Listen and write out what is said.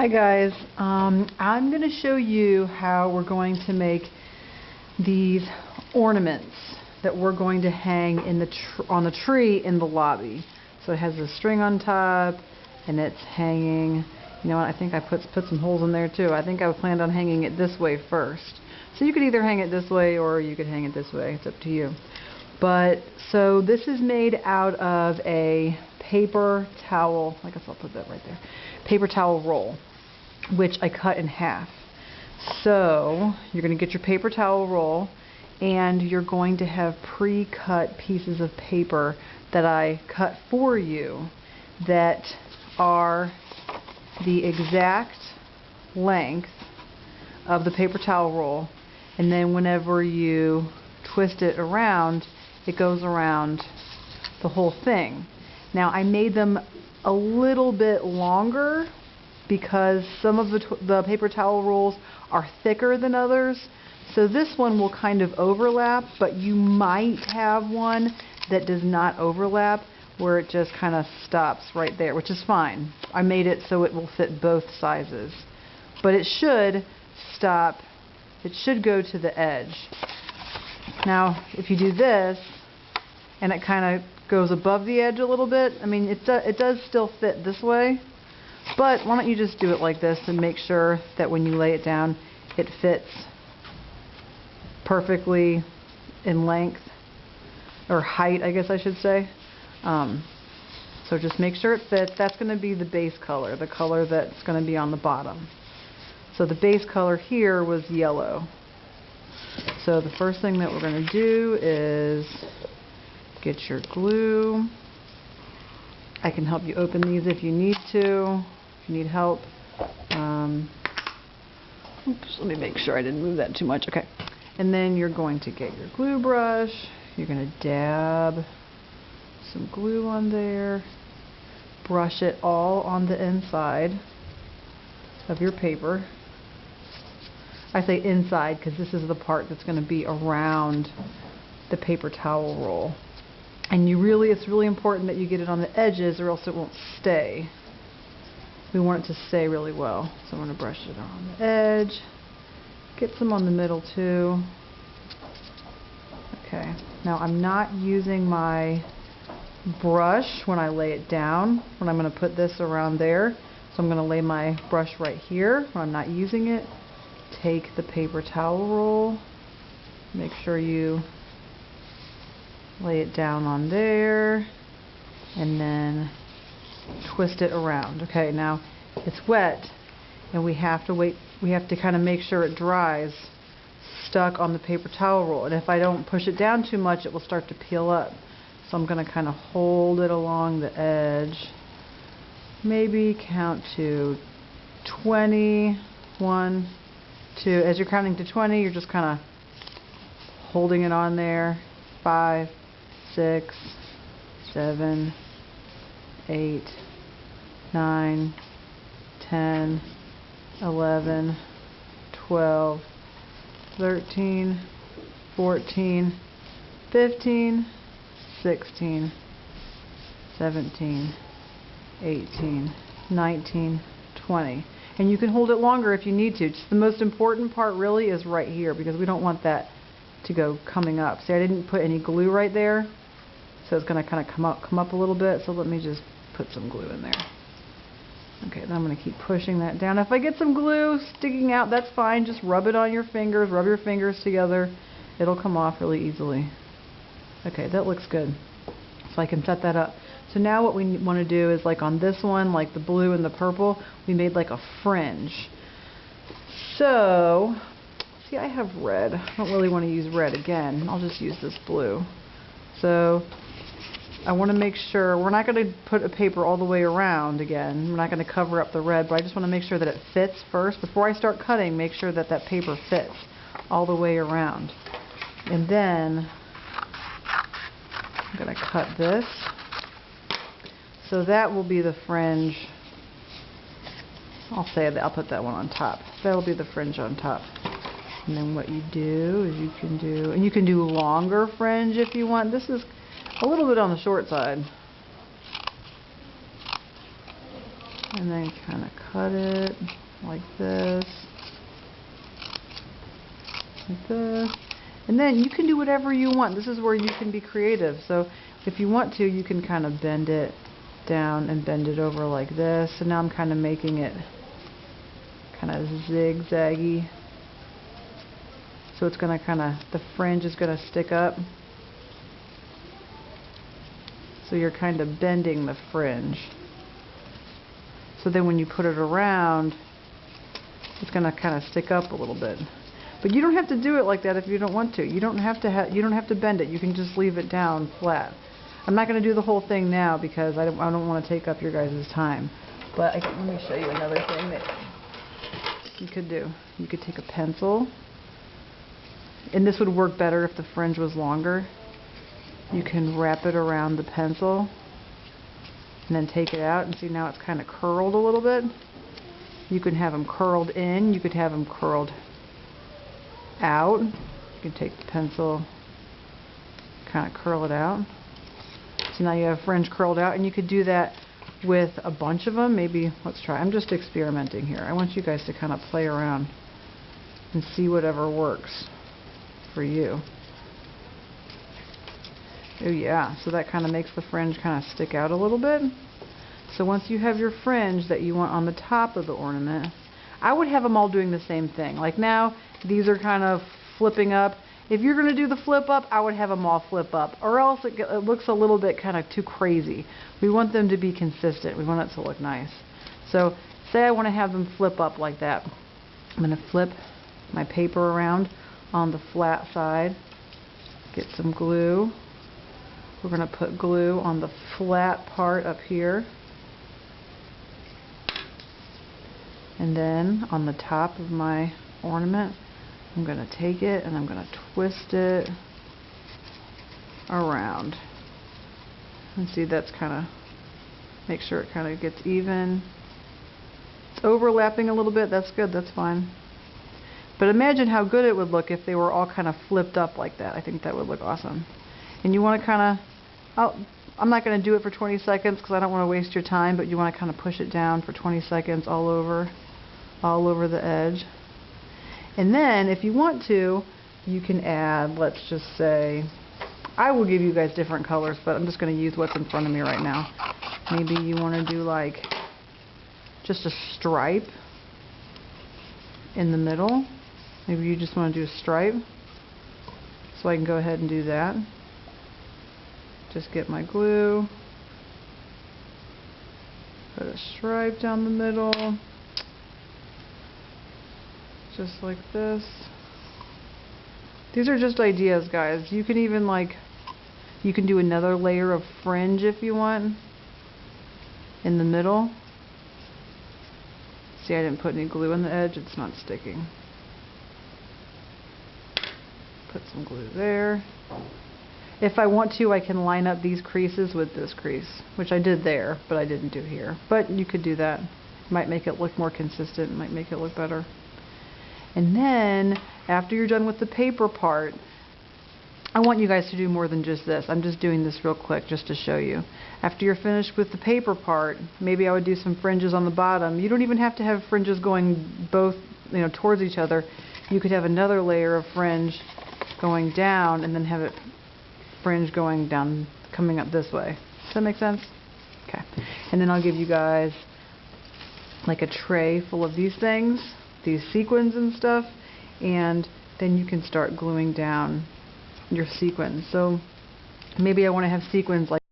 Hi guys, I'm going to show you how we're going to make these ornaments that we're going to hang in on the tree in the lobby. So it has a string on top and it's hanging, you know what, I think I put some holes in there too. I think I planned on hanging it this way first. So you could either hang it this way or you could hang it this way, it's up to you. But so this is made out of a paper towel, I guess I'll put that right there, paper towel roll, which I cut in half. So you're going to get your paper towel roll and you're going to have pre-cut pieces of paper that I cut for you that are the exact length of the paper towel roll, and then whenever you twist it around, it goes around the whole thing. Now I made them a little bit longer because some of the paper towel rolls are thicker than others. So this one will kind of overlap, but you might have one that does not overlap where it just kind of stops right there, which is fine. I made it so it will fit both sizes. But it should stop, it should go to the edge. Now if you do this and it kind of goes above the edge a little bit, I mean it does still fit this way, but why don't you just do it like this and make sure that when you lay it down it fits perfectly in length, or height I guess I should say. So just make sure it fits. That's going to be the base color, the color that's going to be on the bottom. So the base color here was yellow. So the first thing that we're going to do is get your glue. I can help you open these if you need to, if you need help. Oops, let me make sure I didn't move that too much. Okay. And then you're going to get your glue brush. You're going to dab some glue on there. Brush it all on the inside of your paper. I say inside because this is the part that's going to be around the paper towel roll. And it's really important that you get it on the edges or else it won't stay. We want it to stay really well. So I'm going to brush it on the edge. Get some on the middle too. Okay. Now I'm not using my brush when I lay it down, when I'm going to put this around there. So I'm going to lay my brush right here when I'm not using it. Take the paper towel roll. Make sure you lay it down on there and then twist it around. Okay, now it's wet and we have to wait, we have to kind of make sure it dries stuck on the paper towel roll, and if I don't push it down too much it will start to peel up. So I'm going to kind of hold it along the edge, maybe count to 20, 1, 2, as you're counting to 20 you're just kind of holding it on there, 5, 6, 7, 8, 9, 10, 11, 12, 13, 14, 15, 16, 17, 18, 19, 20. And you can hold it longer if you need to. Just the most important part really is right here because we don't want that to go coming up. See, I didn't put any glue right there, so it's going to kind of come up a little bit. So let me just put some glue in there. Okay, then I'm going to keep pushing that down. If I get some glue sticking out, that's fine. Just rub it on your fingers. Rub your fingers together. It'll come off really easily. Okay, that looks good. So I can set that up. So now what we want to do is, like on this one, like the blue and the purple, we made like a fringe. So, see, I have red. I don't really want to use red again. I'll just use this blue. So I want to make sure, we're not going to put a paper all the way around again. We're not going to cover up the red, but I just want to make sure that it fits first. Before I start cutting, make sure that that paper fits all the way around. And then I'm going to cut this. So that will be the fringe. I'll say that I'll put that one on top. That'll be the fringe on top. And then what you do is you can do longer fringe if you want. This is a little bit on the short side. and then kind of cut it like this, like this. And then you can do whatever you want. This is where you can be creative. So if you want to, you can kind of bend it down and bend it over like this. So now I'm kind of making it kind of zigzaggy. So it's going to kind of, the fringe is going to stick up. So you're kind of bending the fringe. So then when you put it around, it's going to kind of stick up a little bit. But you don't have to do it like that if you don't want to. You don't have to bend it. You can just leave it down flat. I'm not going to do the whole thing now because I don't want to take up your guys' time. But let me show you another thing that you could do. You could take a pencil, and this would work better if the fringe was longer. You can wrap it around the pencil and then take it out, and see now it's kind of curled a little bit. You can have them curled in. You could have them curled out. You can take the pencil, kind of curl it out. So now you have fringe curled out, and you could do that with a bunch of them. Maybe, let's try. I'm just experimenting here. I want you guys to kind of play around and see whatever works for you. Oh yeah, so that kind of makes the fringe kind of stick out a little bit. So once you have your fringe that you want on the top of the ornament, I would have them all doing the same thing. Like now, these are kind of flipping up. If you're going to do the flip up, I would have them all flip up, or else it looks a little bit kind of too crazy. We want them to be consistent. We want it to look nice. So say I want to have them flip up like that. I'm going to flip my paper around on the flat side, get some glue. We're going to put glue on the flat part up here. And then on the top of my ornament, I'm going to take it and I'm going to twist it around. And see, that's kind of, make sure it kind of gets even. It's overlapping a little bit. That's good. That's fine. But imagine how good it would look if they were all kind of flipped up like that. I think that would look awesome. And you want to kind of, I'm not going to do it for 20 seconds because I don't want to waste your time, but you want to kind of push it down for 20 seconds all over the edge. And then if you want to, you can add, let's just say, I will give you guys different colors, but I'm just going to use what's in front of me right now. Maybe you want to do like just a stripe in the middle. Maybe you just want to do a stripe. So I can go ahead and do that. Just get my glue, put a stripe down the middle, just like this. These are just ideas, guys. You can even you can do another layer of fringe if you want in the middle. See, I didn't put any glue on the edge. It's not sticking. Put some glue there. If I want to, I can line up these creases with this crease, which I did there, but I didn't do here. But you could do that. Might make it look more consistent, might make it look better. And then, after you're done with the paper part, I want you guys to do more than just this. I'm just doing this real quick just to show you. After you're finished with the paper part, maybe I would do some fringes on the bottom. You don't even have to have fringes going both, towards each other. You could have another layer of fringe going down and then have it fringe going down, coming up this way. Does that make sense? Okay. And then I'll give you guys like a tray full of these things, these sequins and stuff, and then you can start gluing down your sequins. So maybe I want to have sequins like